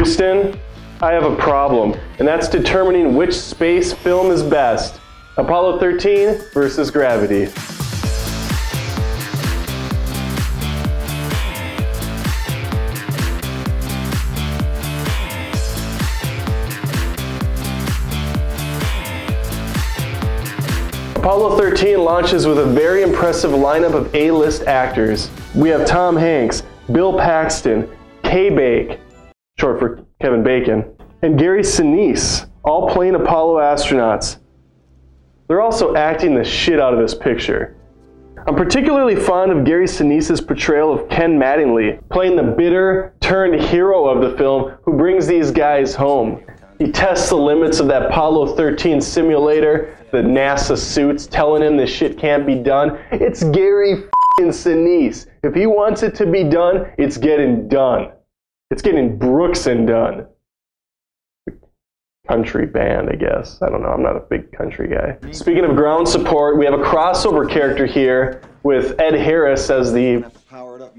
Houston, I have a problem, and that's determining which space film is best. Apollo 13 versus Gravity. Apollo 13 launches with a very impressive lineup of A-list actors. We have Tom Hanks, Bill Paxton, K-Bake, short for Kevin Bacon, and Gary Sinise, all playing Apollo astronauts. They're also acting the shit out of this picture. I'm particularly fond of Gary Sinise's portrayal of Ken Mattingly, playing the bitter turned hero of the film who brings these guys home. He tests the limits of that Apollo 13 simulator, the NASA suits telling him this shit can't be done. It's Gary f***ing Sinise. If he wants it to be done, it's getting done. It's getting Brookson done. Country band, I guess. I don't know, I'm not a big country guy. Speaking of ground support, we have a crossover character here with Ed Harris as the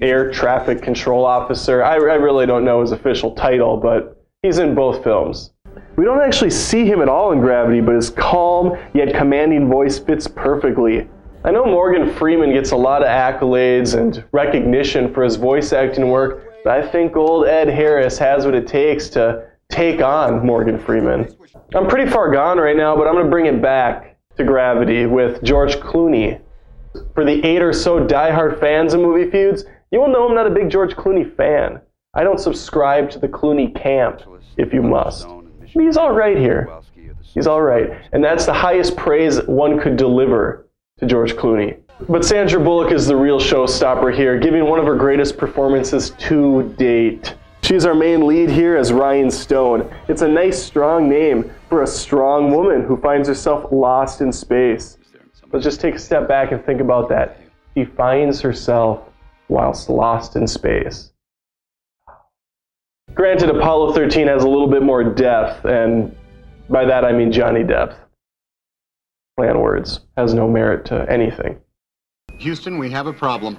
air traffic control officer. I really don't know his official title, but he's in both films. We don't actually see him at all in Gravity, but his calm yet commanding voice fits perfectly. I know Morgan Freeman gets a lot of accolades and recognition for his voice acting work, but I think old Ed Harris has what it takes to take on Morgan Freeman. I'm pretty far gone right now, but I'm going to bring it back to Gravity with George Clooney. For the 8 or so diehard fans of Movie Feuds, you will know I'm not a big George Clooney fan. I don't subscribe to the Clooney camp, if you must. He's all right here. He's all right. And that's the highest praise one could deliver to George Clooney. But Sandra Bullock is the real showstopper here, giving one of her greatest performances to date. She's our main lead here as Ryan Stone. It's a nice, strong name for a strong woman who finds herself lost in space. Let's just take a step back and think about that. She finds herself whilst lost in space. Granted, Apollo 13 has a little bit more depth, and by that I mean Johnny Depp. Play on words. Has no merit to anything. Houston, we have a problem.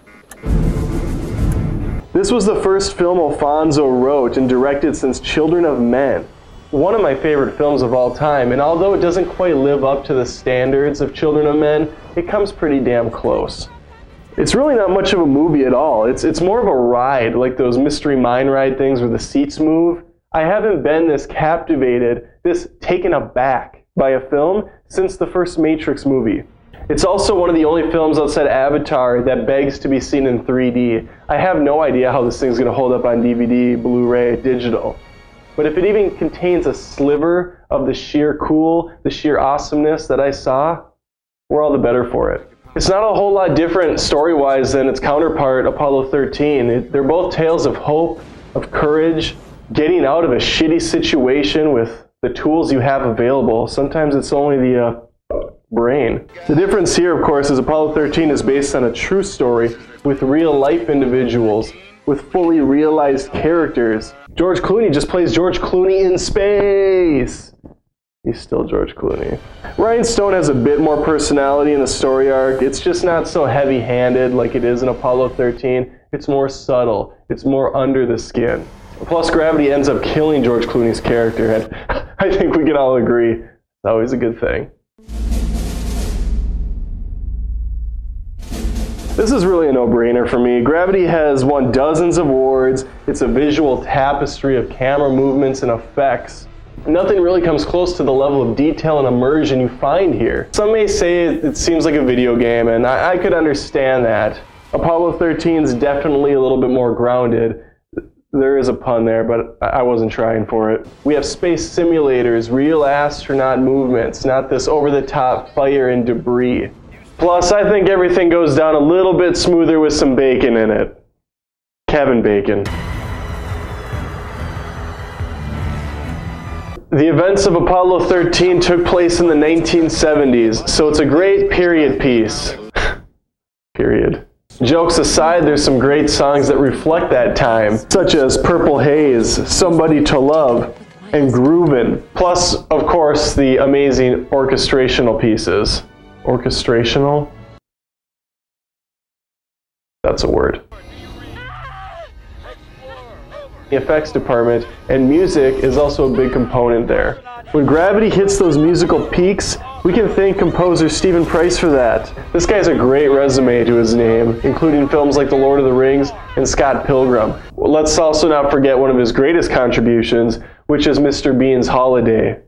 This was the first film Alfonso wrote and directed since Children of Men. One of my favorite films of all time, and although it doesn't quite live up to the standards of Children of Men, it comes pretty damn close. It's really not much of a movie at all. It's more of a ride, like those Mystery Mine Ride things where the seats move. I haven't been this captivated, this taken aback by a film since the first Matrix movie. It's also one of the only films outside Avatar that begs to be seen in 3D. I have no idea how this thing's going to hold up on DVD, Blu-ray, digital. But if it even contains a sliver of the sheer cool, the sheer awesomeness that I saw, we're all the better for it. It's not a whole lot different story-wise than its counterpart, Apollo 13. They're both tales of hope, of courage, getting out of a shitty situation with the tools you have available. Sometimes it's only the brain. The difference here, of course, is Apollo 13 is based on a true story with real-life individuals, with fully realized characters. George Clooney just plays George Clooney in space. He's still George Clooney. Ryan Stone has a bit more personality in the story arc. It's just not so heavy-handed like it is in Apollo 13. It's more subtle. It's more under the skin. Plus, Gravity ends up killing George Clooney's character, and I think we can all agree it's always a good thing. This is really a no-brainer for me. Gravity has won dozens of awards. It's a visual tapestry of camera movements and effects. Nothing really comes close to the level of detail and immersion you find here. Some may say it seems like a video game, and I could understand that. Apollo 13 is definitely a little bit more grounded. There is a pun there, but I wasn't trying for it. We have space simulators, real astronaut movements, not this over-the-top fire and debris. Plus, I think everything goes down a little bit smoother with some bacon in it. Kevin Bacon. The events of Apollo 13 took place in the 1970s, so it's a great period piece. Period. Jokes aside, there's some great songs that reflect that time, such as Purple Haze, Somebody to Love, and Groovin'. Plus, of course, the amazing orchestrational pieces. Orchestrational? That's a word. The effects department, and music is also a big component there. When Gravity hits those musical peaks, we can thank composer Stephen Price for that. This guy has a great resume to his name, including films like The Lord of the Rings and Scott Pilgrim. Well, let's also not forget one of his greatest contributions, which is Mr. Bean's Holiday.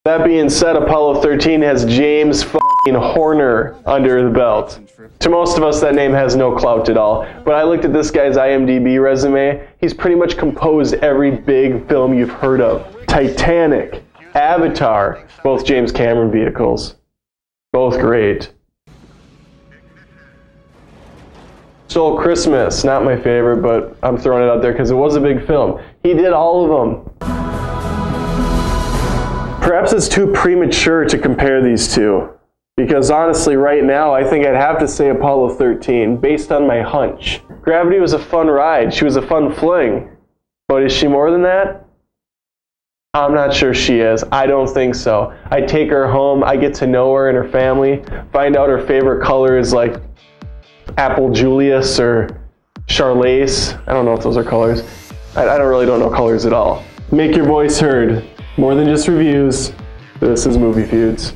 That being said, Apollo 13 has James Horner under the belt. To most of us, that name has no clout at all, but I looked at this guy's IMDb resume. He's pretty much composed every big film you've heard of. Titanic, Avatar, both James Cameron vehicles. Both great. Stole Christmas, not my favorite, but I'm throwing it out there because it was a big film. He did all of them. Perhaps it's too premature to compare these two, because honestly right now I think I'd have to say Apollo 13 based on my hunch. Gravity was a fun ride, she was a fun fling, but is she more than that? I'm not sure she is. I don't think so. I take her home, I get to know her and her family, find out her favorite color is like Apple Julius or Charlace. I don't know if those are colors. I don't know colors at all. Make your voice heard. More than just reviews. This is Movie Feuds.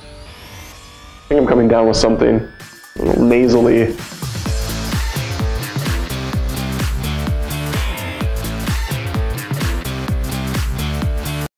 I think I'm coming down with something nasally.